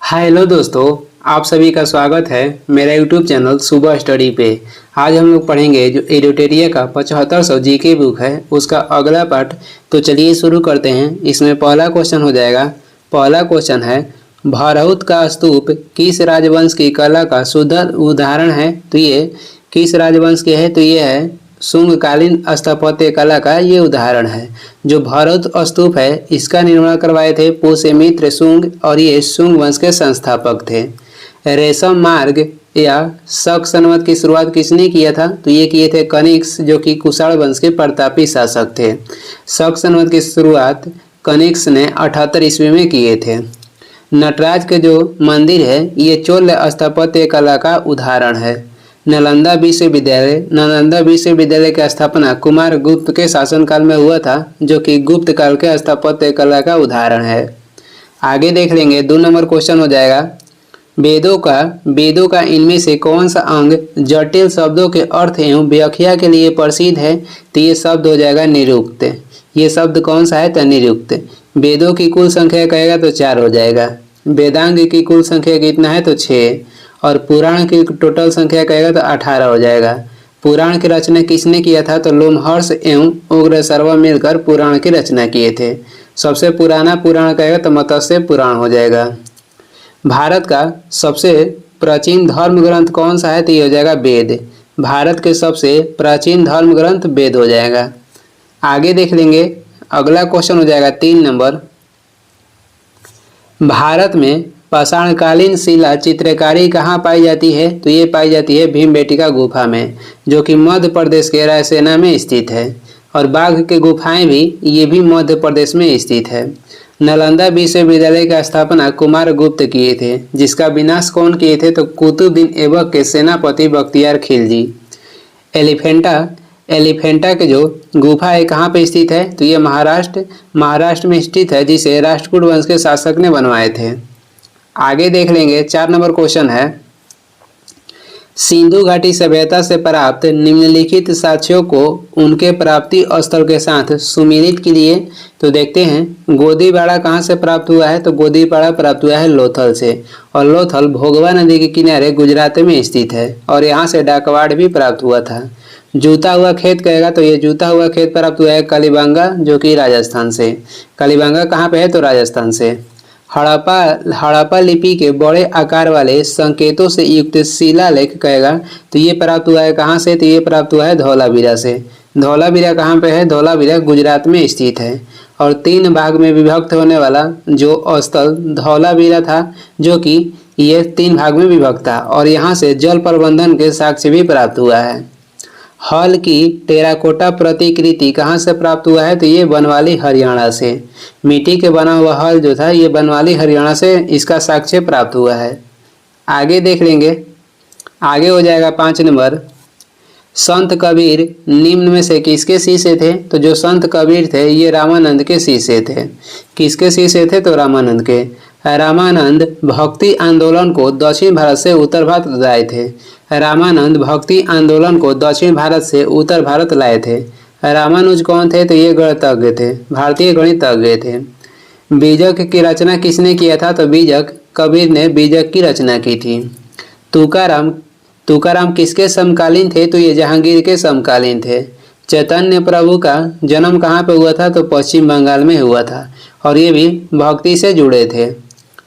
Hello दोस्तों, आप सभी का स्वागत है मेरा यूट्यूब चैनल सुबह स्टडी पे। आज हम लोग पढ़ेंगे जो एडिटोरिया का 7500 जीके बुक है उसका अगला पार्ट। तो चलिए शुरू करते हैं। इसमें पहला क्वेश्चन हो जाएगा। पहला क्वेश्चन है, भरहुत का स्तूप किस राजवंश की कला का शुद्ध उदाहरण है? तो ये किस राजवंश के है? तो ये है शुंगकालीन स्थापत्य कला का ये उदाहरण है। जो भरहुत स्तूप है इसका निर्माण करवाए थे पुष्यमित्र शुंग और ये शुंग वंश के संस्थापक थे। रेशम मार्ग या शक संवत की शुरुआत किसने किया था? तो ये किए थे कनिष्क, जो कि कुषाण वंश के प्रतापी शासक थे। शक संवत की शुरुआत कनिष्क ने 78 ईस्वी में किए थे। नटराज के जो मंदिर है ये चोल स्थापत्य कला का उदाहरण है। नालंदा विश्वविद्यालय की स्थापना कुमार गुप्त के शासनकाल में हुआ था, जो कि गुप्त काल के स्थापत्य कला का उदाहरण है। आगे देख लेंगे। 2 नंबर क्वेश्चन हो जाएगा। वेदों का इनमें से कौन सा अंग जटिल शब्दों के अर्थ एवं व्याख्या के लिए प्रसिद्ध है? तो ये शब्द हो जाएगा निरुक्त। ये शब्द कौन सा है? तो निरुक्त। वेदों की कुल संख्या कहेगा तो 4 हो जाएगा। वेदांग की कुल संख्या कितना है? तो 6। और पुराण की टोटल संख्या कहेगा तो 18 हो जाएगा। पुराण की रचना किसने किया था? तो लोमहर्ष एवं उग्रसर्वा मिलकर पुराण की रचना किए थे। सबसे पुराना पुराण कहेगा तो मत्स्य पुराण हो जाएगा। भारत का सबसे प्राचीन धर्म ग्रंथ कौन सा है? तो ये हो जाएगा वेद। भारत के सबसे प्राचीन धर्म ग्रंथ वेद हो जाएगा। आगे देख लेंगे। अगला क्वेश्चन हो जाएगा 3 नंबर। भारत में पाषाणकालीन शिला चित्रकारी कहाँ पाई जाती है? तो ये पाई जाती है भीमबेटका गुफा में, जो कि मध्य प्रदेश के रायसेना में स्थित है। और बाघ की गुफाएं भी ये भी मध्य प्रदेश में स्थित है। नालंदा विश्वविद्यालय की स्थापना कुमार गुप्त किए थे, जिसका विनाश कौन किए थे? तो कुतुबुद्दीन ऐबक के सेनापति बख्तियार खिलजी। एलिफेंटा के जो गुफा है कहाँ पे स्थित है? तो ये महाराष्ट्र में स्थित है, जिसे राष्ट्रकूट वंश के शासक ने बनवाए थे। आगे देख लेंगे। 4 नंबर क्वेश्चन है, सिंधु घाटी सभ्यता से प्राप्त निम्नलिखित साक्ष्यों को उनके प्राप्ति स्थल के साथ सुमिलित कीजिए। तो देखते हैं गोदीपाड़ा कहाँ से प्राप्त हुआ है? तो गोदीपाड़ा प्राप्त हुआ है लोथल से। और लोथल भोगवा नदी के किनारे गुजरात में स्थित है। और यहाँ से डाकवाड़ भी प्राप्त हुआ था। जूता हुआ खेत कहेगा तो ये जूता हुआ खेत प्राप्त हुआ है कलीबंगा, जो कि राजस्थान से। कलीबंगा कहाँ पे है? तो राजस्थान से। हड़प्पा लिपि के बड़े आकार वाले संकेतों से युक्त शिलालेख कहेगा तो ये प्राप्त हुआ है कहाँ से? तो ये प्राप्त हुआ है धौलावीरा से। धौलावीरा कहाँ पे है? धौलावीरा गुजरात में स्थित है। और 3 भाग में विभक्त होने वाला जो स्थल धौलावीरा था, जो कि ये 3 भाग में विभक्त था। और यहाँ से जल प्रबंधन के साक्ष्य भी प्राप्त हुआ है। हल की टेराकोटा प्रतिकृति कहाँ से प्राप्त हुआ है? तो ये बनवाली हरियाणा से। मिट्टी के बना हुआ हल जो था ये बनवाली हरियाणा से इसका साक्ष्य प्राप्त हुआ है। आगे देख लेंगे। आगे हो जाएगा 5 नंबर। संत कबीर निम्न में से किसके शिष्य थे? तो जो संत कबीर थे ये रामानंद के शिष्य थे। किसके शिष्य थे? तो रामानंद के। रामानंद भक्ति आंदोलन को दक्षिण भारत से उत्तर भारत लाए थे। रामानंद भक्ति आंदोलन को दक्षिण भारत से उत्तर भारत लाए थे। रामानुज कौन थे? तो ये गणितज्ञ थे, भारतीय गणितज्ञ थे। बीजक की रचना किसने किया था? तो बीजक कबीर ने बीजक की रचना की थी। तुकाराम किसके समकालीन थे? तो ये जहांगीर के समकालीन थे। चैतन्य प्रभु का जन्म कहाँ पे हुआ था? तो पश्चिम बंगाल में हुआ था। और ये भी भक्ति से जुड़े थे।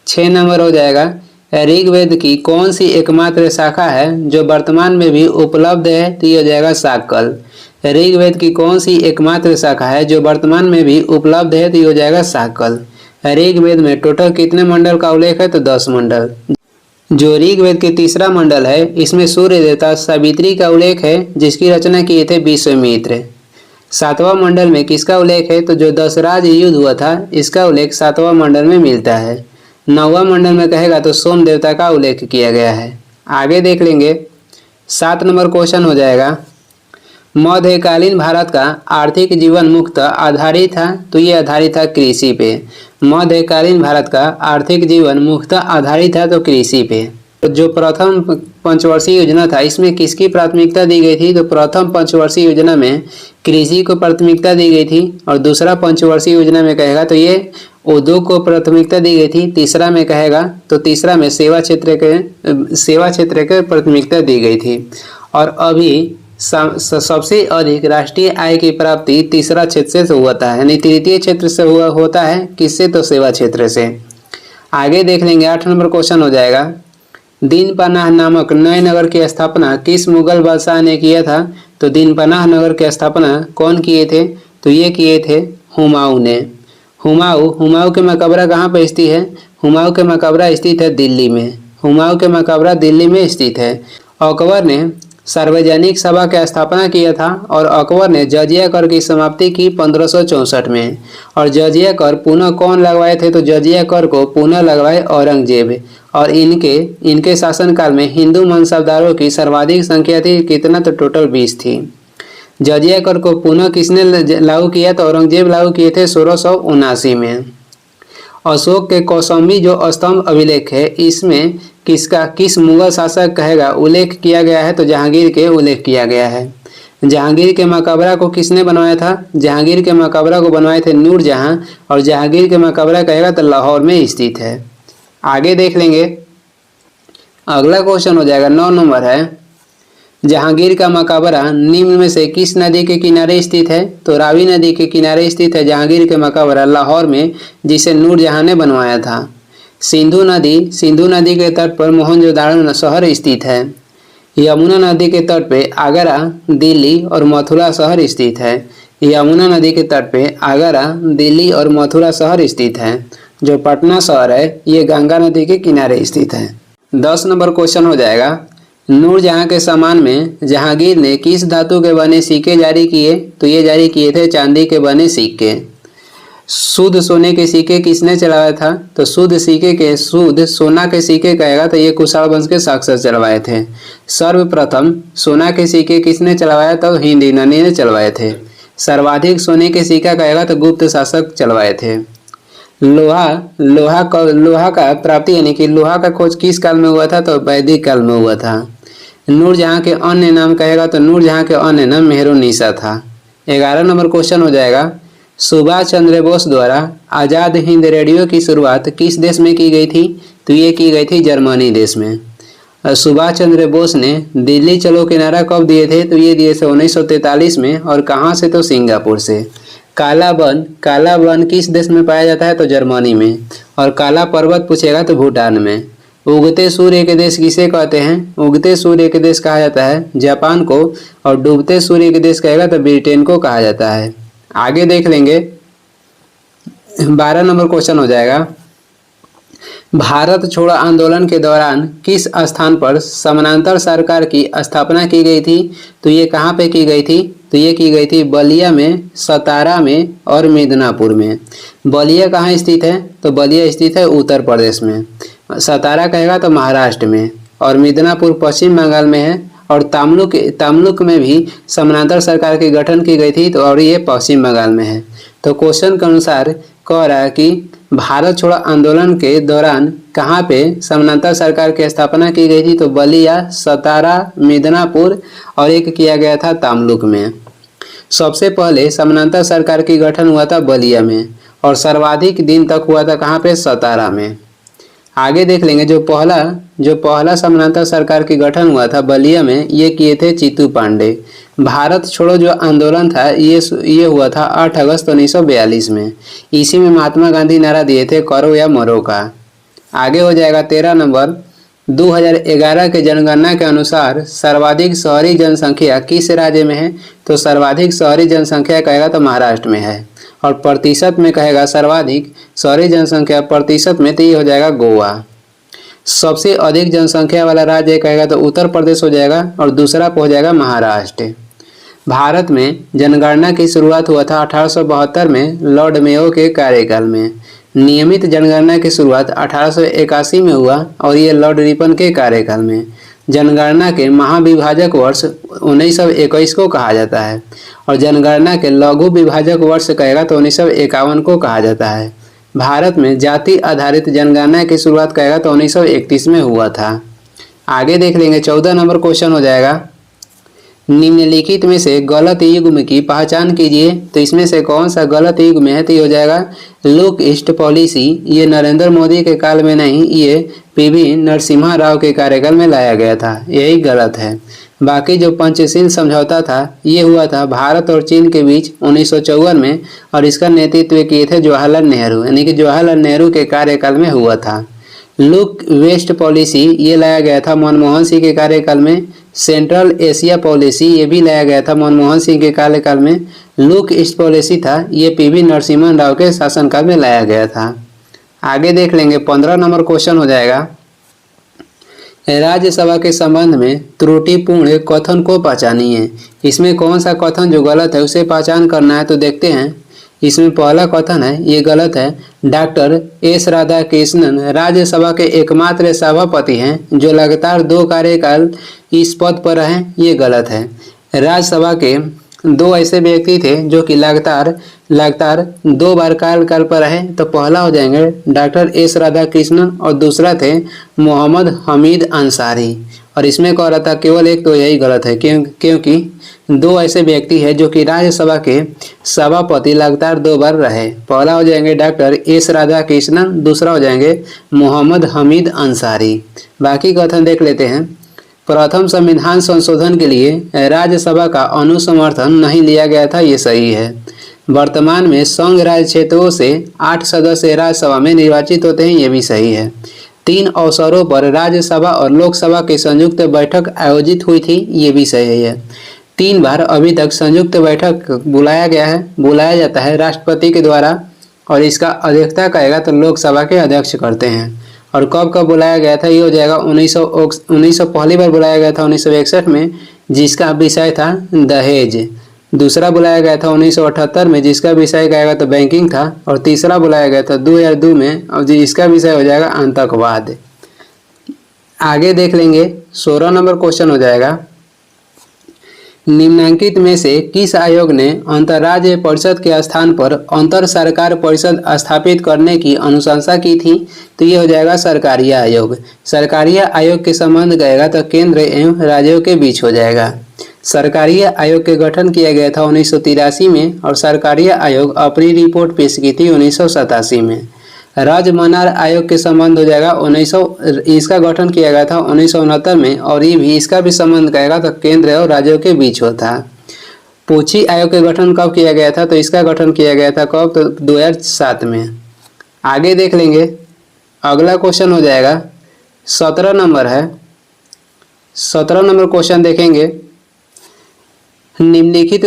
6 नंबर हो जाएगा। ऋग्वेद की कौन सी एकमात्र शाखा है जो वर्तमान में भी उपलब्ध है? तो ये हो जाएगा शाकल। ऋग्वेद की कौन सी एकमात्र शाखा है जो वर्तमान में भी उपलब्ध है? तो ये हो जाएगा शाकल। ऋग्वेद में टोटल कितने मंडल का उल्लेख है? तो 10 मंडल। जो ऋग्वेद के तीसरा मंडल है इसमें सूर्य देवता सावित्री का उल्लेख है, जिसकी रचना किए थे विश्वामित्र। 7वां मंडल में किसका उल्लेख है? तो जो दशराज युद्ध हुआ था इसका उल्लेख 7वां मंडल में मिलता है। 9वां मंडल में कहेगा तो सोम देवता का उल्लेख किया गया है। आगे देख लेंगे। 7 नंबर क्वेश्चन हो जाएगा। मध्यकालीन भारत का आर्थिक जीवन मुख्यतः आधारित था। तो ये आधारित था कृषि पे। मध्यकालीन भारत का आर्थिक जीवन मुख्यतः आधारित था तो कृषि पे। जो प्रथम पंचवर्षीय योजना था इसमें किसकी प्राथमिकता दी गई थी? तो प्रथम पंचवर्षीय योजना में कृषि को प्राथमिकता दी गई थी। और दूसरा पंचवर्षीय योजना में कहेगा तो ये उद्योग को प्राथमिकता दी गई थी। तीसरा में कहेगा तो तीसरा में सेवा क्षेत्र के प्राथमिकता दी गई थी। और अभी सबसे अधिक राष्ट्रीय आय की प्राप्ति तीसरा क्षेत्र से होता है, यानी तृतीय क्षेत्र से होता है। किससे? तो सेवा क्षेत्र से। आगे देख लेंगे 8 नंबर क्वेश्चन हो जाएगा, दीनपनाह नामक नए नगर की स्थापना किस मुगल बादशाह ने किया था? तो दीनपनाह नगर की स्थापना कौन किए थे? तो ये किए थे हुमायूं ने। हुमायूं के मकबरा कहाँ पर स्थित है? हुमायूं के मकबरा स्थित है दिल्ली में। हुमायूं के मकबरा दिल्ली में स्थित है। अकबर ने सार्वजनिक सभा की स्थापना किया था और अकबर ने जजिया कर की समाप्ति की 1564 में। और जजिया कर पुनः कौन लगवाए थे? तो जजिया कर को पुनः लगवाए औरंगजेब। और इनके शासनकाल में हिंदू मनसबदारों की सर्वाधिक संख्या थी। कितना? तो टोटल 20 थी। जजिया कर को पुनः किसने लागू किया? तो औरंगजेब लागू किए थे 1679 में। अशोक के कौशाम्बी जो स्तंभ अभिलेख है, इसमें किस मुगल शासक कहेगा उल्लेख किया गया है? तो जहांगीर के उल्लेख किया गया है। जहांगीर के मकबरा को किसने बनवाया था? जहांगीर के मकबरा को बनवाए थे नूरजहां। और जहांगीर के मकबरा कहेगा तो लाहौर में स्थित है। आगे देख लेंगे, अगला क्वेश्चन हो जाएगा 9 नंबर है, जहांगीर का मकबरा निम्न में से किस नदी के किनारे स्थित है? तो रावी नदी के किनारे स्थित है जहांगीर के मकबरा लाहौर में, जिसे नूरजहां ने बनवाया था। सिंधु नदी के तट पर मोहनजोदाड़ो शहर स्थित है। यमुना नदी के तट पे आगरा, दिल्ली और मथुरा शहर स्थित है। यमुना नदी के तट पे आगरा, दिल्ली और मथुरा शहर स्थित है। जो पटना शहर है ये गंगा नदी के किनारे स्थित है। 10 नंबर क्वेश्चन हो जाएगा, नूरजहां के सम्मान में जहांगीर ने किस धातु के बने सिक्के जारी किए? तो ये जारी किए थे चांदी के बने सिक्के। शुद्ध सोने के सिक्के किसने चलाया था? तो शुद्ध सोना के सिक्के कहेगा तो ये कुषाण वंश के शासक चलवाए थे। सर्वप्रथम सोना के सिक्के किसने चलवाया? तो हिंदी ननी ने चलवाए थे। सर्वाधिक सोने के सिक्का कहेगा तो गुप्त शासक चलवाए थे। लोहा का प्राप्ति यानी कि लोहा का खोज किस काल में हुआ था? तो वैदिक काल में हुआ था। नूरजहां के अन्य नाम कहेगा तो नूरजहां के अन्य नाम मेहरुन्निसा था। 11 नंबर क्वेश्चन हो जाएगा, सुभाष चंद्र बोस द्वारा आज़ाद हिंद रेडियो की शुरुआत किस देश में की गई थी? तो ये की गई थी जर्मनी देश में। सुभाष चंद्र बोस ने दिल्ली चलो के नारा कब दिए थे? तो ये दिए थे 1943 में। और कहाँ से? तो सिंगापुर से। काला वन किस देश में पाया जाता है? तो जर्मनी में। और काला पर्वत पूछेगा तो भूटान में। उगते सूर्य के देश किसे कहते हैं? उगते सूर्य के देश कहा जाता है जापान को। और डूबते सूर्य के देश कहेगा तो ब्रिटेन को कहा जाता है। आगे देख लेंगे 12 नंबर क्वेश्चन हो जाएगा, भारत छोड़ो आंदोलन के दौरान किस स्थान पर समानांतर सरकार की स्थापना की गई थी? तो ये कहाँ पे की गई थी? तो ये की गई थी बलिया में, सतारा में और मिदनापुर में। बलिया कहाँ स्थित है? तो बलिया स्थित है उत्तर प्रदेश में। सतारा कहेगा तो महाराष्ट्र में। और मिदनापुर पश्चिम बंगाल में है। और तमलुक में भी समानांतर सरकार की गठन की गई थी, तो और ये पश्चिम बंगाल में है। तो क्वेश्चन के अनुसार कह रहा है कि भारत छोड़ो आंदोलन के दौरान कहाँ पे समानांतर सरकार की स्थापना की गई थी? तो बलिया, सतारा, मिदनापुर और एक किया गया था तमलुक में। सबसे पहले समानांतर सरकार की गठन हुआ था बलिया में और सर्वाधिक दिन तक हुआ था कहाँ पे? सतारा में। आगे देख लेंगे, जो पहला समानांतर सरकार की गठन हुआ था बलिया में, ये किए थे चित्तू पांडे। भारत छोड़ो जो आंदोलन था ये हुआ था 8 अगस्त 1942 में। इसी में महात्मा गांधी नारा दिए थे करो या मरो का। आगे हो जाएगा 13 नंबर, 2011 के जनगणना के अनुसार सर्वाधिक शहरी जनसंख्या किस राज्य में है? तो सर्वाधिक शहरी जनसंख्या कहेगा तो महाराष्ट्र में है। और प्रतिशत में कहेगा सर्वाधिक शहरी जनसंख्या प्रतिशत में तो ये हो जाएगा गोवा। सबसे अधिक जनसंख्या वाला राज्य कहेगा तो उत्तर प्रदेश हो जाएगा और दूसरा हो जाएगा महाराष्ट्र। भारत में जनगणना की शुरुआत हुआ था 1872 में लॉर्ड मेयो के कार्यकाल में। नियमित जनगणना की शुरुआत 1881 में हुआ और ये लॉर्ड रिपन के कार्यकाल में। जनगणना के महाविभाजक वर्ष 1921 को कहा जाता है और जनगणना के लघु विभाजक वर्ष कहेगा तो 1951 को कहा जाता है। भारत में जाति आधारित जनगणना की शुरुआत कहेगा तो 1931 में हुआ था। आगे देख लेंगे 14 नंबर क्वेश्चन हो जाएगा, निम्नलिखित में से गलत युग्म की पहचान कीजिए। तो इसमें से कौन सा गलत युग्म है? तो ये हो जाएगा लुक ईस्ट पॉलिसी। ये नरेंद्र मोदी के काल में नहीं, ये पीवी नरसिम्हा राव के कार्यकाल में लाया गया था, यही गलत है। बाकी जो पंचशील समझौता था ये हुआ था भारत और चीन के बीच 1954 में, और इसका नेतृत्व किए थे जवाहरलाल नेहरू, यानी कि जवाहरलाल नेहरू के कार्यकाल में हुआ था। लुक वेस्ट पॉलिसी ये लाया गया था मनमोहन सिंह के कार्यकाल में। सेंट्रल एशिया पॉलिसी ये भी लाया गया था मनमोहन सिंह के कार्यकाल में। लुक ईस्ट पॉलिसी था ये पीवी नरसिम्हा राव के शासनकाल में लाया गया था। आगे देख लेंगे 15 नंबर क्वेश्चन हो जाएगा। राज्यसभा के संबंध में त्रुटिपूर्ण कथन को पहचानिए। इसमें कौन सा कथन जो गलत है उसे पहचान करना है। तो देखते हैं, इसमें पहला कथन है ये गलत है, डॉक्टर एस राधाकृष्णन राज्यसभा के एकमात्र सभापति हैं जो लगातार 2 कार्यकाल इस पद पर रहे, ये गलत है। राज्यसभा के 2 ऐसे व्यक्ति थे जो कि लगातार 2 बार कार्यकाल पर रहे। तो पहला हो जाएंगे डॉक्टर एस राधाकृष्णन और दूसरा थे मोहम्मद हमीद अंसारी। और इसमें कह रहा था केवल एक, तो यही गलत है क्योंकि 2 ऐसे व्यक्ति हैं जो कि राज्यसभा के सभापति लगातार 2 बार रहे। पहला हो जाएंगे डॉक्टर एस राधाकृष्णन, दूसरा हो जाएंगे मोहम्मद हमीद अंसारी। बाकी कथन देख लेते हैं। प्रथम संविधान संशोधन के लिए राज्यसभा का अनुसमर्थन नहीं लिया गया था, ये सही है। वर्तमान में संघ राज्य क्षेत्रों से 8 सदस्य राज्यसभा में निर्वाचित होते हैं, ये भी सही है। 3 अवसरों पर राज्यसभा और लोकसभा की संयुक्त बैठक आयोजित हुई थी, ये भी सही है। 3 बार अभी तक संयुक्त बैठक बुलाया जाता है राष्ट्रपति के द्वारा, और इसका अध्यक्षता करेगा तो लोकसभा के अध्यक्ष करते हैं। और कब कब बुलाया गया था? ये हो जाएगा 1900 पहली बार बुलाया गया था 1961 में, जिसका विषय था दहेज। दूसरा बुलाया गया था 1978 में, जिसका विषय गया तो बैंकिंग था। और तीसरा बुलाया गया था 2002 में, और जिसका विषय हो जाएगा आतंकवाद। आगे देख लेंगे 16 नंबर क्वेश्चन हो जाएगा। निम्नलिखित में से किस आयोग ने अंतर्राज्यीय परिषद के स्थान पर अंतर सरकार परिषद स्थापित करने की अनुशंसा की थी? तो ये हो जाएगा सरकारीय आयोग। सरकारीय आयोग के संबंध गएगा तो केंद्र एवं राज्यों के बीच हो जाएगा। सरकारीय आयोग के गठन किया गया था 1983 में, और सरकारीय आयोग अपनी रिपोर्ट पेश की थी 1987 में। राज्य मनार आयोग के संबंध हो जाएगा इसका गठन किया गया था 1969 में, और ये भी इसका भी संबंध कहेगा तो केंद्र और राज्यों के बीच होता है। पूछी आयोग के गठन कब किया गया था? तो इसका गठन किया गया था कब? तो 2007 में। आगे देख लेंगे, अगला क्वेश्चन हो जाएगा 17 नंबर है। 17 नंबर क्वेश्चन देखेंगे। निम्नलिखित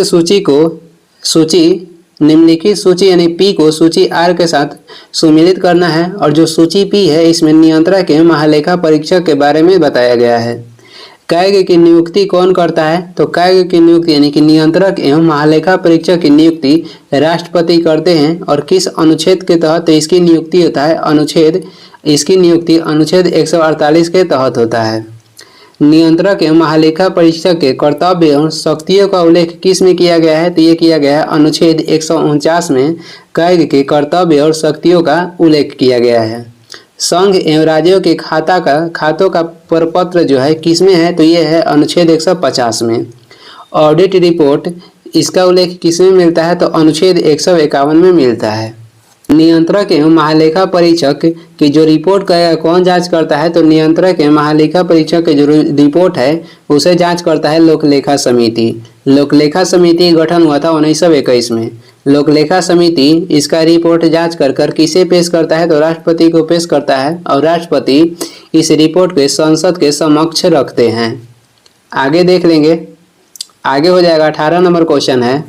सूची यानी पी को सूची आर के साथ सुमेलित करना है, और जो सूची पी है इसमें नियंत्रक एवं महालेखा परीक्षक के बारे में बताया गया है। कैग की नियुक्ति कौन करता है? तो कैग की नियुक्ति यानी कि नियंत्रक एवं महालेखा परीक्षक की नियुक्ति राष्ट्रपति करते हैं। और किस अनुच्छेद के तहत इसकी नियुक्ति होता है? इसकी नियुक्ति अनुच्छेद 148 के तहत होता है। नियंत्रक एवं महालेखा परीक्षक के कर्तव्य एवं शक्तियों का उल्लेख किस में किया गया है? तो ये किया गया है अनुच्छेद 149 में कैग के कर्तव्य और शक्तियों का उल्लेख किया गया है। संघ एवं राज्यों के खातों का प्रपत्र जो है किस में है? तो ये है अनुच्छेद 150 में। ऑडिट रिपोर्ट इसका उल्लेख किस में मिलता है? तो अनुच्छेद 151 में मिलता है। नियंत्रक एवं महालेखा परीक्षक की जो रिपोर्ट का कौन जांच करता है? तो नियंत्रक एवं महालेखा परीक्षक की जो रिपोर्ट है उसे जांच करता है लोकलेखा समिति। लोकलेखा समिति गठन हुआ था 1921 में। लोकलेखा समिति इसका रिपोर्ट जांच कर किसे पेश करता है? तो राष्ट्रपति को पेश करता है, और राष्ट्रपति इस रिपोर्ट को संसद के समक्ष रखते हैं। आगे देख लेंगे, आगे हो जाएगा 18 नंबर क्वेश्चन है।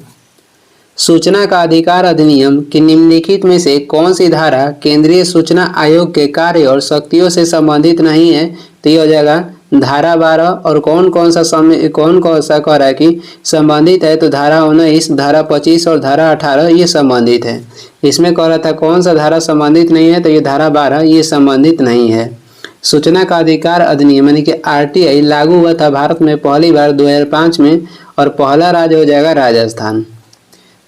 सूचना का अधिकार अधिनियम की निम्नलिखित में से कौन सी धारा केंद्रीय सूचना आयोग के कार्य और शक्तियों से संबंधित नहीं है? तो ये हो जाएगा धारा 12। और कौन सा कह रहा है कि संबंधित है? तो धारा 19, धारा 25 और धारा 18 ये संबंधित है। इसमें कह रहा था कौन सा धारा संबंधित नहीं है? तो ये धारा 12 ये संबंधित नहीं है। सूचना का अधिकार अधिनियम यानी कि RTI लागू हुआ था भारत में पहली बार 2005 में, और पहला राज्य हो जाएगा राजस्थान।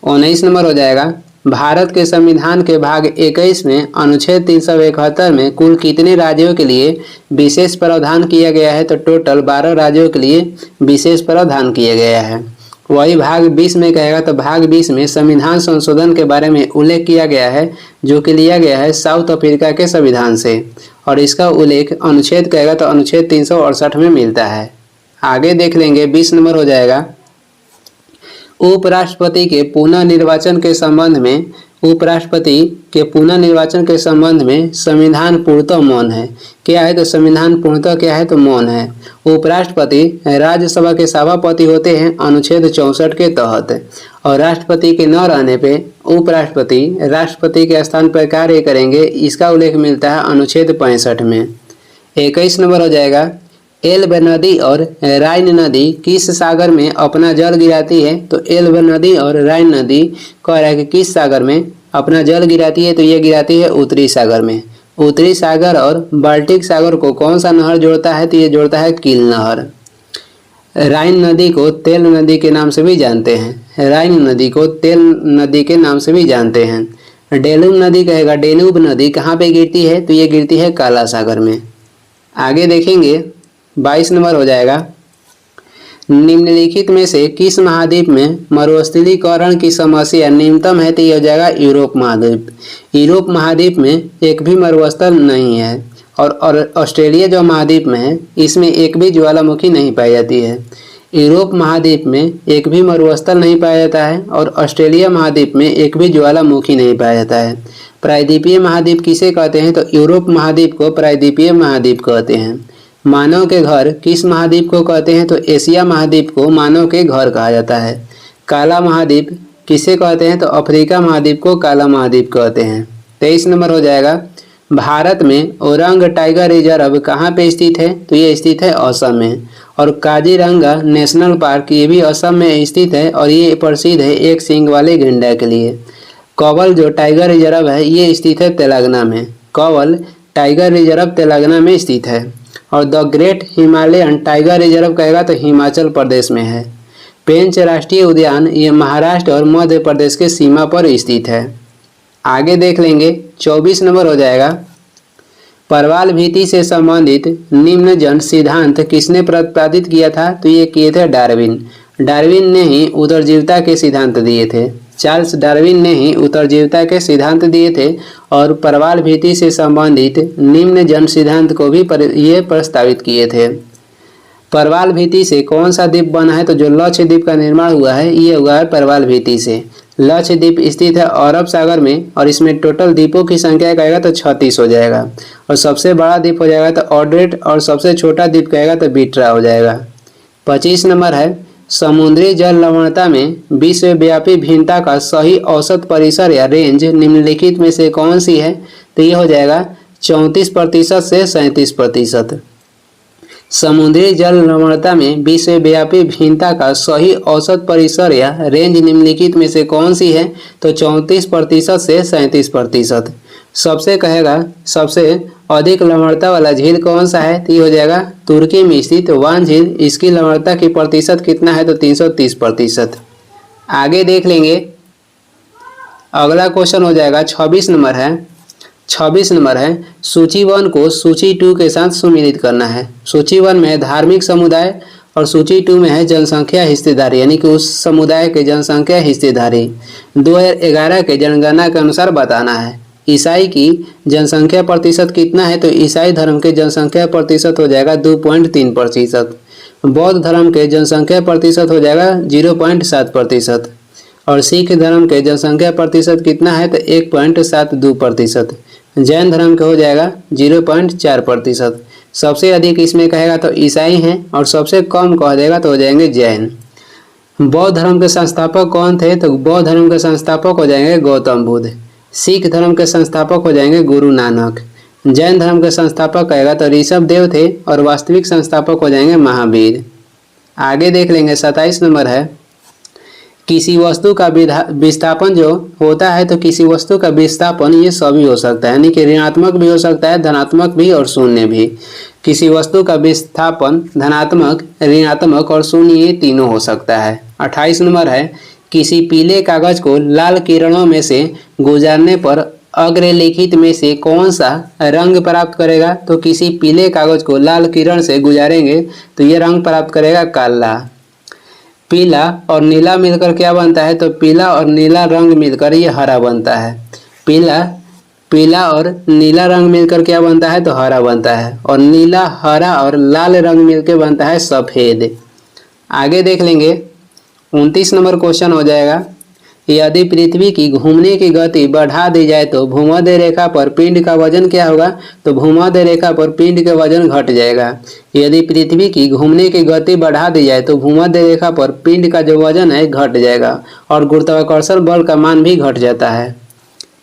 19 नंबर हो जाएगा भारत के संविधान के भाग 21 में अनुच्छेद 371 में कुल कितने राज्यों के लिए विशेष प्रावधान किया गया है? तो टोटल 12 राज्यों के लिए विशेष प्रावधान किया गया है। वही भाग 20 में कहेगा तो भाग 20 में संविधान संशोधन के बारे में उल्लेख किया गया है, जो कि लिया गया है साउथ अफ्रीका के संविधान से, और इसका उल्लेख अनुच्छेद कहेगा तो अनुच्छेद 368 में मिलता है। आगे देख लेंगे 20 नंबर हो जाएगा उपराष्ट्रपति के पुनः निर्वाचन के संबंध में। उपराष्ट्रपति के पुनः निर्वाचन के संबंध में संविधान पूर्णतः मौन है। क्या है? तो संविधान पूर्णतः क्या है? तो मौन है। उपराष्ट्रपति राज्यसभा के सभापति होते हैं अनुच्छेद 64 के तहत, और राष्ट्रपति के न रहने पे उपराष्ट्रपति राष्ट्रपति के स्थान पर कार्य करेंगे। इसका उल्लेख मिलता है अनुच्छेद 65 में। 21 नंबर हो जाएगा एल्ब नदी और राइन नदी किस सागर में अपना जल गिराती है? तो एल्ब नदी और राइन नदी कह रहा है कि किस सागर में अपना जल गिराती है? तो ये गिराती है उत्तरी सागर में। उत्तरी सागर और बाल्टिक सागर को कौन सा नहर जोड़ता है? तो ये जोड़ता है कील नहर। राइन नदी को तेल नदी के नाम से भी जानते हैं। राइन नदी को तेल नदी के नाम से भी जानते हैं। डेलूब नदी कहेगा डेनूब नदी कहाँ पे गिरती है? तो ये गिरती है काला सागर में। आगे देखेंगे 22 नंबर हो जाएगा निम्नलिखित में से किस महाद्वीप में मरुस्थलीकरण की समस्या न्यूनतम है? तो ये हो जाएगा यूरोप महाद्वीप। यूरोप महाद्वीप में एक भी मरुस्थल नहीं है, और ऑस्ट्रेलिया जो महाद्वीप में है इसमें एक भी ज्वालामुखी नहीं पाई जाती है। यूरोप महाद्वीप में एक भी मरुस्थल नहीं पाया जाता है, और ऑस्ट्रेलिया महाद्वीप में एक भी ज्वालामुखी नहीं पाया जाता है। प्रायद्वीपीय महाद्वीप किसे कहते हैं? तो यूरोप महाद्वीप को प्रायद्वीपीय महाद्वीप कहते हैं। मानव के घर किस महाद्वीप को कहते हैं? तो एशिया महाद्वीप को मानव के घर कहा जाता है। काला महाद्वीप किसे कहते हैं? तो अफ्रीका महाद्वीप को काला महाद्वीप कहते हैं। 23 नंबर हो जाएगा भारत में ओरंग टाइगर रिजर्व कहाँ पे स्थित है? तो ये स्थित है असम में। और काजीरंगा नेशनल पार्क ये भी असम में स्थित है, और ये प्रसिद्ध है एक सींग वाले गैंडा के लिए। कवल जो टाइगर रिजर्व है ये स्थित है तेलंगाना में। कवल टाइगर रिजर्व तेलंगाना में स्थित है। और the great Himalayan tiger reserve कहेगा तो हिमाचल प्रदेश में है। पेंच राष्ट्रीय उद्यान ये महाराष्ट्र और मध्य प्रदेश के सीमा पर स्थित है। आगे देख लेंगे 24 नंबर हो जाएगा परवाल भीति से संबंधित निम्न जन सिद्धांत किसने प्रतिपादित किया था? तो ये किए थे डार्विन। डार्विन ने ही उत्तरजीविता के सिद्धांत दिए थे। चार्ल्स डार्विन ने ही उत्तरजीविता के सिद्धांत दिए थे, और परवाल भीति से संबंधित निम्न जन सिद्धांत को भी ये प्रस्तावित किए थे। परवाल भीति से कौन सा द्वीप बना है? तो जो लक्षद्वीप का निर्माण हुआ है ये हुआ है परवाल भीति से। लक्षद्वीप स्थित है अरब सागर में, और इसमें टोटल द्वीपों की संख्या कहेगा तो 36 हो जाएगा। और सबसे बड़ा द्वीप हो जाएगा तो ऑड्रेट, और सबसे छोटा द्वीप कहेगा तो बिट्रा हो जाएगा। 25 नंबर है समुद्री जल लवणता में विश्वव्यापी भिन्नता का सही औसत परिसर या रेंज निम्नलिखित में से कौन सी है? तो ये हो जाएगा 34% से 37%। समुद्री जल लवणता में विश्वव्यापी भिन्नता का सही औसत परिसर या रेंज निम्नलिखित में से कौन सी है? तो 34% से 37%। सबसे कहेगा सबसे अधिक लवणता वाला झील कौन सा है? तो ये हो जाएगा तुर्की में स्थित वान झील। इसकी लवणता की प्रतिशत कितना है? तो 330%। आगे देख लेंगे अगला क्वेश्चन हो जाएगा 26 नंबर है। 26 नंबर है सूची 1 को सूची 2 के साथ सुमिलित करना है। सूची 1 में है धार्मिक समुदाय, और सूची 2 में है जनसंख्या हिस्सेदारी, यानी कि उस समुदाय के जनसंख्या हिस्सेदारी 2011 के जनगणना के अनुसार बताना है। ईसाई की जनसंख्या प्रतिशत कितना है? तो ईसाई धर्म के जनसंख्या प्रतिशत हो जाएगा 2.3%। बौद्ध धर्म के जनसंख्या प्रतिशत हो जाएगा 0.7%। और सिख धर्म के जनसंख्या प्रतिशत कितना है? तो 1.72%। जैन धर्म के हो जाएगा 0.4%। सबसे अधिक इसमें कहेगा तो ईसाई हैं, और सबसे कम कह देगा तो हो जाएंगे जैन। बौद्ध धर्म के संस्थापक कौन थे? तो बौद्ध धर्म के संस्थापक हो जाएंगे गौतम बुद्ध। सिख धर्म के संस्थापक हो जाएंगे गुरु नानक। जैन धर्म के संस्थापक कहेगा तो ऋषभ देव थे, और वास्तविक संस्थापक हो जाएंगे महावीर। आगे देख लेंगे 27 नंबर है किसी वस्तु का विस्थापन जो होता है, तो किसी वस्तु का विस्थापन ये सभी हो सकता है, यानी कि ऋणात्मक भी हो सकता है, धनात्मक भी और शून्य भी। किसी वस्तु का विस्थापन धनात्मक, ऋणात्मक और शून्य ये तीनों हो सकता है। 28 नंबर है किसी पीले कागज को लाल किरणों में से गुजारने पर अग्रलिखित में से कौन सा रंग प्राप्त करेगा? तो किसी पीले कागज को लाल किरण से गुजारेंगे तो ये रंग प्राप्त करेगा काला। पीला और नीला मिलकर क्या बनता है? तो पीला और नीला रंग मिलकर ये हरा बनता है। पीला और नीला रंग मिलकर क्या बनता है? तो हरा बनता है। और नीला, हरा और लाल रंग मिलकर बनता है सफेद। आगे देख लेंगे 29 नंबर क्वेश्चन हो जाएगा, यदि पृथ्वी की घूमने की गति बढ़ा दी जाए तो भूमध्य रेखा पर पिंड का वजन क्या होगा? तो भूमध्य रेखा पर पिंड का वजन घट जाएगा। यदि पृथ्वी की घूमने की गति बढ़ा दी जाए तो भूमध्य रेखा पर पिंड का जो वजन है घट जाएगा और गुरुत्वाकर्षण बल का मान भी घट जाता है।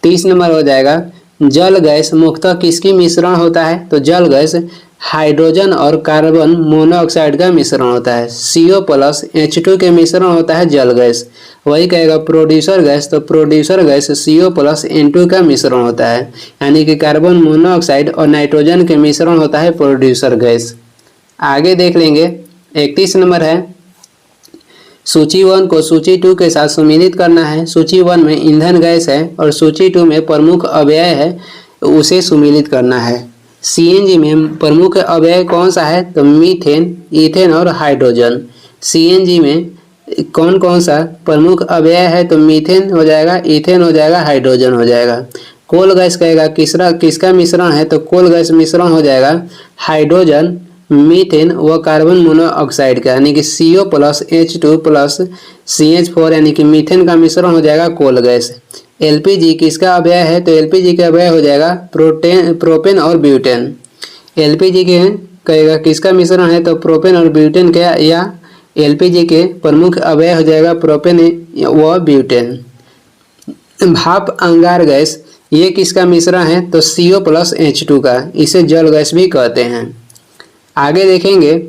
30 नंबर हो जाएगा, जल गैस मुख्यतः किसकी मिश्रण होता है? तो जल गैस हाइड्रोजन और कार्बन मोनोऑक्साइड का मिश्रण होता है। CO प्लस H2 के मिश्रण होता है जल गैस। वही कहेगा प्रोड्यूसर गैस, तो producer gas CO plus N2 का मिश्रण होता है, यानी कि कार्बन मोनोऑक्साइड और नाइट्रोजन के मिश्रण होता है प्रोड्यूसर गैस। आगे देख लेंगे 31 नंबर है, सूची 1 को सूची 2 के साथ सम्मिलित करना है। सूची 1 में ईंधन गैस है और सूची 2 में प्रमुख अव्यय है, उसे सम्मिलित करना है। CNG में प्रमुख अव्यय कौन सा है? तो मीथेन, इथेन और हाइड्रोजन। CNG में कौन कौन सा प्रमुख अव्यय है? तो मीथेन हो जाएगा, इथेन हो जाएगा, हाइड्रोजन हो जाएगा। कोल गैस कहेगा किसका मिश्रण है? तो कोल गैस मिश्रण हो जाएगा हाइड्रोजन, मीथेन व कार्बन मोनोऑक्साइड का, यानी कि CO plus H2 plus CH4 यानी कि मीथेन का मिश्रण हो जाएगा कोल गैस। LPG किसका अव्यय है? तो LPG का अव्यय हो जाएगा प्रोपेन और ब्यूटेन। LPG के कहेगा किसका मिश्रण है? तो प्रोपेन और ब्यूटेन का, या LPG के प्रमुख अव्यय हो जाएगा प्रोपेन व ब्यूटेन। भाप अंगार गैस ये किसका मिश्रण है? तो CO प्लस H2 का, इसे जल गैस भी कहते हैं। आगे देखेंगे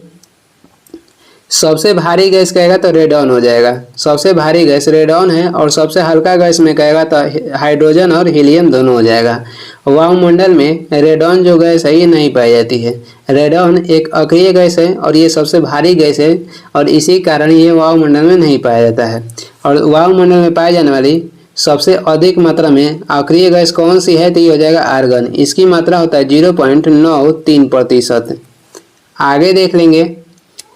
सबसे भारी गैस कहेगा तो रेडॉन हो जाएगा। सबसे भारी गैस रेडॉन है और सबसे हल्का गैस में कहेगा तो हाइड्रोजन और हीलियम दोनों हो जाएगा। वायुमंडल में रेडॉन जो गैस है ये नहीं पाई जाती है। रेडॉन एक अक्रिय गैस है और ये सबसे भारी गैस है और इसी कारण ये वायुमंडल में नहीं पाया जाता है। और वायुमंडल में पाई जाने वाली सबसे अधिक मात्रा में अक्रिय गैस कौन सी है? तो ये हो जाएगा आर्गन। इसकी मात्रा होता है 0.93%। आगे देख लेंगे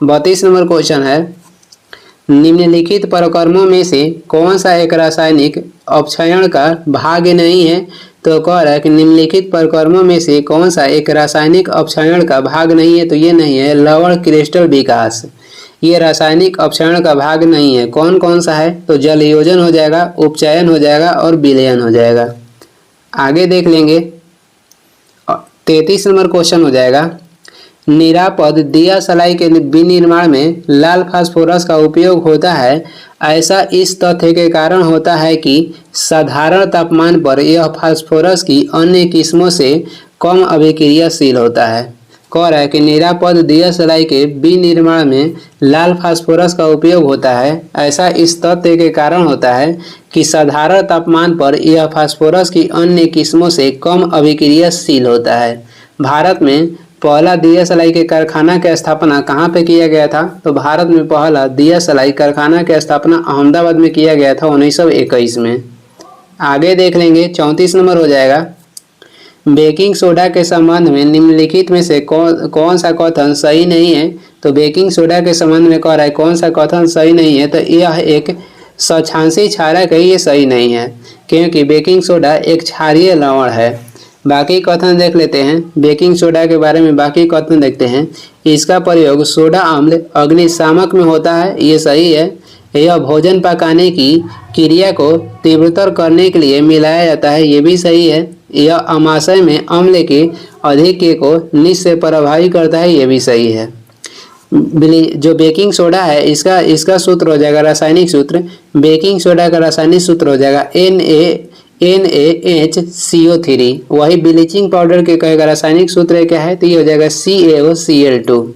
32 नंबर क्वेश्चन है, निम्नलिखित प्रक्रमों में से कौन सा एक रासायनिक अपक्षयण का भाग नहीं है? तो कह रहा है कि निम्नलिखित प्रक्रमों में से कौन सा एक रासायनिक अपक्षयण का भाग नहीं है? तो ये नहीं है लवण क्रिस्टल विकास, ये रासायनिक अपक्षयण का भाग नहीं है। कौन कौन सा है? तो जलयोजन हो जाएगा, उपचयन हो जाएगा और विलयन हो जाएगा। आगे देख लेंगे 33 नंबर क्वेश्चन हो जाएगा, निरापद दिया सलाई के विनिर्माण में लाल फास्फोरस का उपयोग होता है, ऐसा इस तथ्य के कारण होता है कि साधारण तापमान पर यह फास्फोरस की अन्य किस्मों से कम अभिक्रियाशील होता है। कह रहा है कि निरापद दिया सलाई के विनिर्माण में लाल फास्फोरस का उपयोग होता है, ऐसा इस तथ्य के कारण होता है कि साधारण तापमान पर यह फास्फोरस की अन्य किस्मों से कम अभिक्रियाशील होता है। भारत में पहला दिया सलाई के कारखाना की स्थापना कहाँ पे किया गया था? तो भारत में पहला दिया सलाई कारखाना की स्थापना अहमदाबाद में किया गया था 1921 में। आगे देख लेंगे 34 नंबर हो जाएगा, बेकिंग सोडा के संबंध में निम्नलिखित में से कौन सा कथन सही नहीं है? तो बेकिंग सोडा के संबंध में कह रहा है कौन सा कथन सही नहीं है? तो यह एक सछांसी क्षारक है, ये सही नहीं है क्योंकि बेकिंग सोडा एक क्षारीय लवण है। बाकी कथन देख लेते हैं, बेकिंग सोडा के बारे में बाकी कथन देखते हैं। इसका प्रयोग सोडा अम्ल अग्निशामक में होता है, ये सही है। यह भोजन पकाने की क्रिया को तीव्रतर करने के लिए मिलाया जाता है, ये भी सही है। यह अमाशय में अम्ल के अधिक्य को निश्चय प्रभावी करता है, ये भी सही है। जो बेकिंग सोडा है इसका सूत्र हो जाएगा, रासायनिक सूत्र बेकिंग सोडा का रासायनिक सूत्र हो जाएगा NaHCO3। वही ब्लीचिंग पाउडर के कहेगा रासायनिक सूत्र क्या है? तो ये हो जाएगा CaOCl2।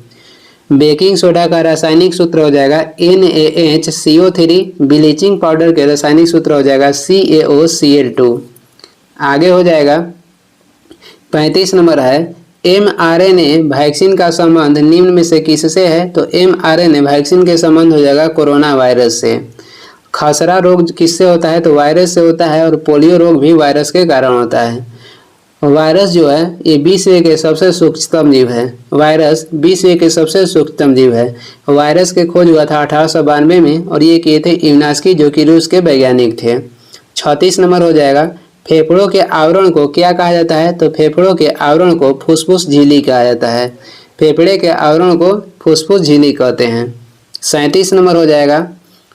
बेकिंग सोडा का रासायनिक सूत्र हो जाएगा NaHCO3, ब्लीचिंग पाउडर के रासायनिक सूत्र हो जाएगा CaOCl2। आगे हो जाएगा 35 नंबर है, mRNA वैक्सीन का संबंध निम्न में से किससे है? तो mRNA वैक्सीन के संबंध हो जाएगा कोरोना वायरस से। खसरा रोग किससे होता है? तो वायरस से होता है, और पोलियो रोग भी वायरस के कारण होता है। वायरस जो है ये विश्व के सबसे सूक्ष्मतम जीव है। वायरस विश्व के सबसे सूक्ष्मतम जीव है। वायरस के खोज हुआ था 1892 में, और ये किए थे इवनास्की, जो कि रूस के वैज्ञानिक थे। 36 नंबर हो जाएगा, फेफड़ों के आवरण को क्या कहा जाता है? तो फेफड़ों के आवरण को फुफ्फुस झिल्ली कहा जाता है। फेफड़े के आवरण को फुफ्फुस झिल्ली कहते हैं। 37 नंबर हो जाएगा,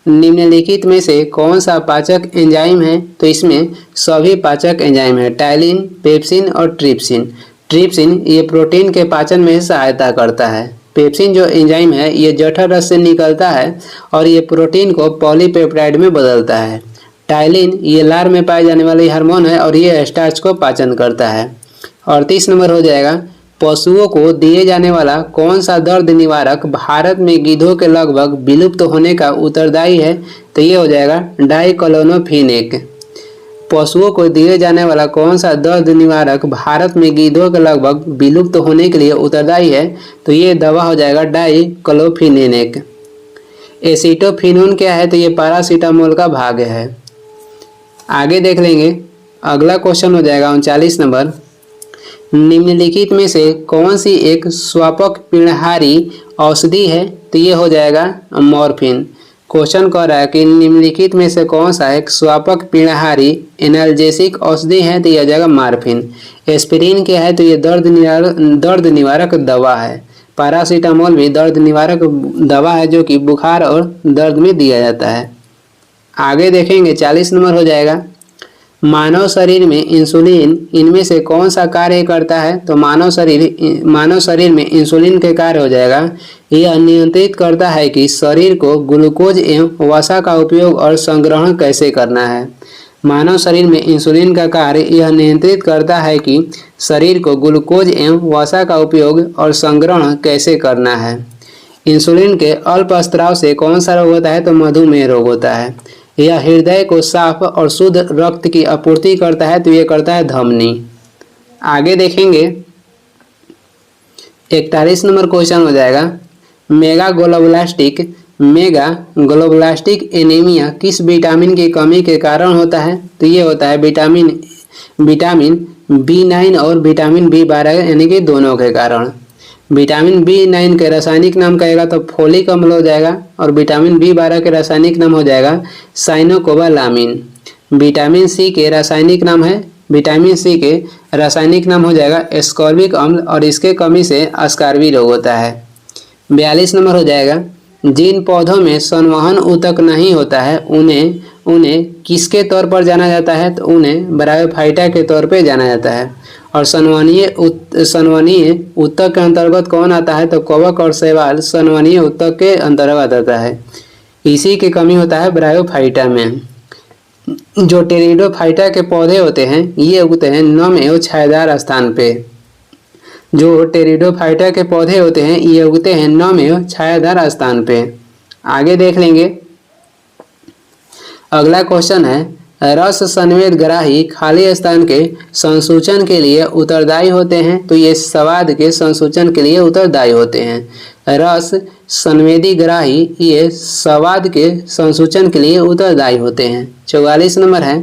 निम्नलिखित में से कौन सा पाचक एंजाइम है? तो इसमें सभी पाचक एंजाइम है, टाइलिन, पेप्सिन और ट्रिप्सिन। ट्रिप्सिन ये प्रोटीन के पाचन में सहायता करता है। पेप्सिन जो एंजाइम है ये जठर रस से निकलता है और ये प्रोटीन को पॉलीपेप्टाइड में बदलता है। टाइलिन ये लार में पाए जाने वाली हार्मोन है और ये स्टार्च को पाचन करता है। 38 नंबर हो जाएगा, पशुओं को दिए जाने वाला कौन सा दर्द निवारक भारत में गिद्धों के लगभग विलुप्त होने का उत्तरदायी है? तो ये हो जाएगा डाइक्लोनोफेनेक। पशुओं को दिए जाने वाला कौन सा दर्द निवारक भारत में गिद्धों के लगभग विलुप्त होने के लिए उत्तरदायी है? तो ये दवा हो जाएगा डाइक्लोफिनेक। एसिटोफिनोन क्या है? तो ये पैरासीटामोल का भाग है। आगे देख लेंगे, अगला क्वेश्चन हो जाएगा 39 नंबर, निम्नलिखित में से कौन सी एक स्वापक पीणहारी औषधि है? तो ये हो जाएगा मॉर्फिन। क्वेश्चन कह रहा है कि निम्नलिखित में से कौन सा एक स्वापक पीणहारी एनाल्जेसिक औषधि है? तो ये हो जाएगा मॉर्फिन। एस्पिरिन क्या है? तो ये दर्द निवारक दवा है। पैरासीटामोल भी दर्द निवारक दवा है जो कि बुखार और दर्द में दिया जाता है। आगे देखेंगे 40 नंबर हो जाएगा, मानव शरीर में इंसुलिन इनमें से कौन सा कार्य करता है? तो मानव शरीर में इंसुलिन के कार्य हो जाएगा, यह नियंत्रित करता है कि शरीर को ग्लूकोज एवं वसा का उपयोग और संग्रहण कैसे करना है। मानव शरीर में इंसुलिन का कार्य यह नियंत्रित करता है कि शरीर को ग्लूकोज एवं वसा का उपयोग और संग्रहण कैसे करना है। इंसुलिन के अल्प स्राव से कौन सा रोग होता है? तो मधुमेह रोग होता है। यह हृदय को साफ और शुद्ध रक्त की आपूर्ति करता है, तो ये करता है धमनी। आगे देखेंगे 41 नंबर क्वेश्चन हो जाएगा, मेगा ग्लोबलास्टिक एनीमिया किस विटामिन की कमी के कारण होता है? तो ये होता है विटामिन B9 और विटामिन B12 यानी कि दोनों के कारण। विटामिन B9 के रासायनिक नाम कहेगा तो फोलिक अम्ल हो जाएगा, और विटामिन B12 के रासायनिक नाम हो जाएगा साइनोकोबालामिन। विटामिन C के रासायनिक नाम है, विटामिन C के रासायनिक नाम हो जाएगा एस्कॉर्बिक अम्ल, और इसके कमी से अस्कार्बी रोग होता है। 42 नंबर हो जाएगा, जिन पौधों में संवहन ऊतक नहीं होता है उन्हें किसके तौर पर जाना जाता है? तो उन्हें ब्रायोफाइटा के तौर पर जाना जाता है। और संवहनीय ऊतक के अंतर्गत कौन आता है? तो कवक और शैवाल संवहनीय ऊतक के अंतर्गत आता है। इसी की कमी होता है ब्रायोफाइटा में। जो टेरिडोफाइटा के पौधे होते हैं ये उगते हैं नम एवं छायादार स्थान पे। जो टेरिडोफाइटा के पौधे होते हैं ये उगते हैं नम एवं छायादार स्थान पे। आगे देख लेंगे, अगला क्वेश्चन है, रस संवेद ग्राही खाली स्थान के संसूचन के लिए उत्तरदायी होते हैं? तो ये स्वाद के संसूचन के लिए उत्तरदायी होते हैं। रस संवेदी ग्राही ये स्वाद के संसूचन के लिए उत्तरदायी होते हैं। 44 नंबर है,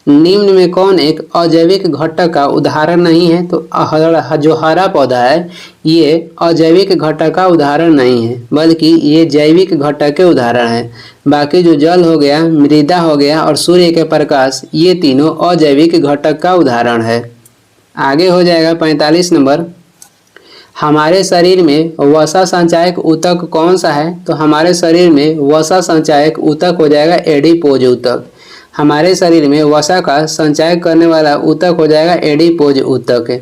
निम्न में कौन एक अजैविक घटक का उदाहरण नहीं है? तो जो हरा पौधा है ये अजैविक घटक का उदाहरण नहीं है, बल्कि ये जैविक घटक के उदाहरण है। बाकी जो जल हो गया, मृदा हो गया और सूर्य के प्रकाश, ये तीनों अजैविक घटक का उदाहरण है। आगे हो जाएगा 45 नंबर, हमारे शरीर में वसा संचायक ऊतक कौन सा है? तो हमारे शरीर में वसा संचायक ऊतक हो जाएगा एडिपोज ऊतक। हमारे शरीर में वसा का संचय करने वाला ऊतक हो जाएगा एडिपोज ऊतक।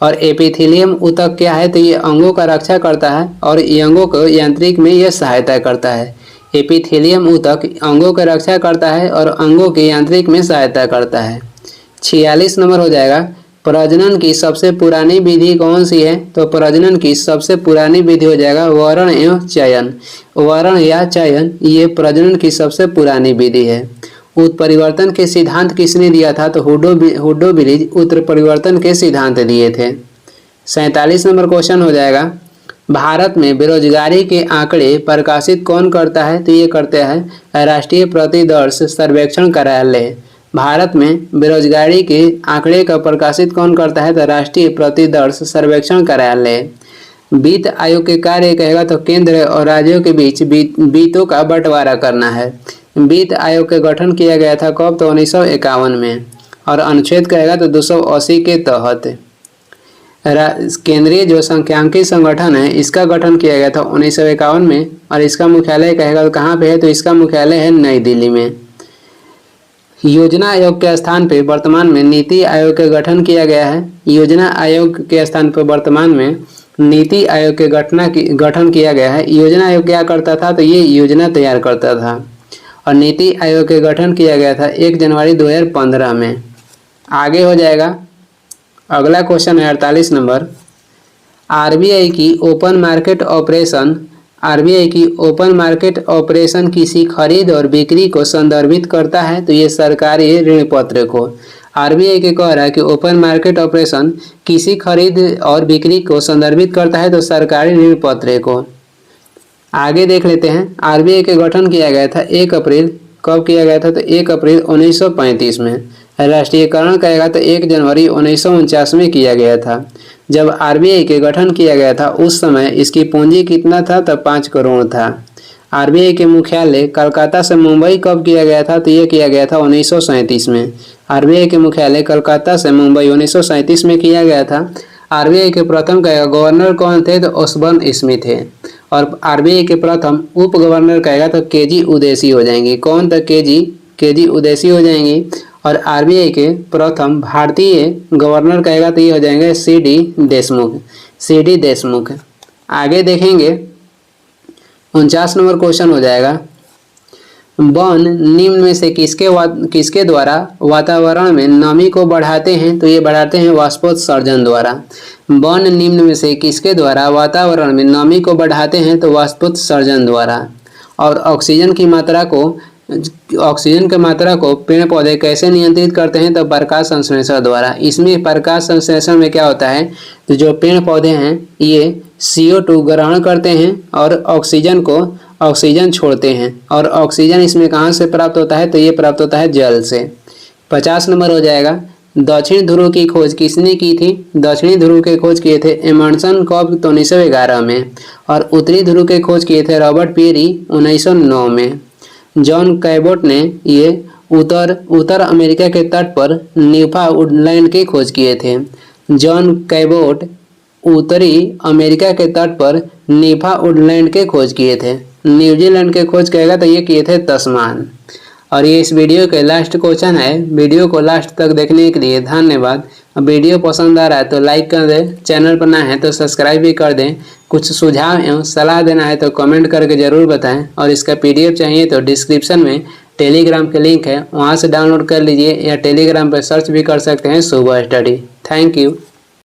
और एपिथेलियम ऊतक क्या है? तो ये अंगों का रक्षा करता है और अंगों को यांत्रिक में यह सहायता करता है। एपिथेलियम ऊतक अंगों की रक्षा करता है और अंगों के यांत्रिक में सहायता करता है। 46 नंबर हो जाएगा, प्रजनन की सबसे पुरानी विधि कौन सी है? तो प्रजनन की सबसे पुरानी विधि हो जाएगा वर्ण एवं चयन। वर्ण या चयन ये प्रजनन की सबसे पुरानी विधि है। उत्परिवर्तन के सिद्धांत किसने दिया था? तो हुड्डो ब्रिज उत्परिवर्तन के सिद्धांत दिए थे। 47 नंबर क्वेश्चन हो जाएगा, भारत में बेरोजगारी के आंकड़े प्रकाशित कौन करता है? तो ये करते हैं राष्ट्रीय प्रतिदर्श सर्वेक्षण कार्यालय। भारत में बेरोजगारी के आंकड़े का प्रकाशित कौन करता है? तो राष्ट्रीय प्रतिदर्श सर्वेक्षण कार्यालय। वित्त आयोग के कार्य कहेगा तो केंद्र और राज्यों के बीच वित्तों का बंटवारा करना है। वित्त आयोग का गठन किया गया था कब? तो 1951 में। और अनुच्छेद कहेगा तो 280 के तहत। केंद्रीय जो सांख्यिकी संगठन है इसका गठन किया गया था 1951 में। और इसका मुख्यालय कहेगा तो कहाँ पे है? तो इसका मुख्यालय है नई दिल्ली में। योजना आयोग के स्थान पे वर्तमान में नीति आयोग का गठन किया गया है। योजना आयोग के स्थान पर वर्तमान में नीति आयोग के गठन किया गया है। योजना आयोग क्या करता था? तो ये योजना तैयार करता था। और नीति आयोग के गठन किया गया था 1 जनवरी 2015 में। आगे हो जाएगा, अगला क्वेश्चन है 48 नंबर। आरबीआई की ओपन मार्केट ऑपरेशन किसी खरीद और बिक्री को संदर्भित करता है? तो ये सरकारी ऋण पत्र को। आरबीआई के कह रहा है कि ओपन मार्केट ऑपरेशन किसी खरीद और बिक्री को संदर्भित करता है तो सरकारी ऋण पत्र को। आगे देख लेते हैं, आरबीआई के गठन किया गया था 1 अप्रैल, कब किया गया था? तो 1 अप्रैल 1935 में। राष्ट्रीयकरण कहेगा तो 1 जनवरी 1949 में किया गया था। जब आरबीआई के गठन किया गया था उस समय इसकी पूंजी कितना था? तब 5 करोड़ था। आरबीआई के मुख्यालय कलकत्ता से मुंबई कब किया गया था? तो ये किया गया था 1937 में। आरबीआई के मुख्यालय कलकत्ता से मुंबई 1937 में किया गया था। आरबीआई के प्रथम गवर्नर कौन थे? तो ओसबर्न स्मिथ थे। और आरबीआई के प्रथम उप गवर्नर कहेगा तो केजी उदेसी हो जाएंगे। कौन? तो केजी उदेसी हो जाएंगी। और आरबीआई के प्रथम भारतीय गवर्नर कहेगा तो ये हो जाएंगे सी डी देशमुख। आगे देखेंगे 49 नंबर क्वेश्चन हो जाएगा। वन निम्न में से किसके द्वारा वातावरण में नमी को बढ़ाते हैं? तो ये बढ़ाते हैं वाष्पोत्सर्जन द्वारा। वन निम्न में से किसके द्वारा वातावरण में नमी को बढ़ाते हैं? तो वाष्पोत्सर्जन द्वारा। और ऑक्सीजन की मात्रा को पेड़ पौधे कैसे नियंत्रित करते हैं? तो प्रकाश संश्लेषण द्वारा। इसमें प्रकाश संश्लेषण में क्या होता है? तो जो पेड़ पौधे हैं ये CO2 ग्रहण करते हैं और ऑक्सीजन छोड़ते हैं। और ऑक्सीजन इसमें कहाँ से प्राप्त होता है? तो ये प्राप्त होता है जल से। 50 नंबर हो जाएगा। दक्षिण ध्रुव की खोज किसने की थी? दक्षिणी ध्रुव के खोज किए थे एमंडसन कब? तो 1911 में। और उत्तरी ध्रुव के खोज किए थे रॉबर्ट पेरी 1909 में। जॉन कैबोट ने ये उत्तर अमेरिका के तट पर न्यूफाउंडलैंड की खोज किए थे। जॉन कैबोट उत्तरी अमेरिका के तट पर न्यूफाउंडलैंड के खोज किए थे। न्यूजीलैंड के खोज कहेगा तो ये किए थे तस्मान। और ये इस वीडियो के लास्ट क्वेश्चन है। वीडियो को लास्ट तक देखने के लिए धन्यवाद। वीडियो पसंद आ रहा है तो लाइक कर दें, चैनल पर नया है तो सब्सक्राइब भी कर दें। कुछ सुझाव एवं सलाह देना है तो कमेंट करके ज़रूर बताएं। और इसका PDF चाहिए तो डिस्क्रिप्शन में टेलीग्राम के लिंक है, वहाँ से डाउनलोड कर लीजिए या टेलीग्राम पर सर्च भी कर सकते हैं सुबह स्टडी। Thank you.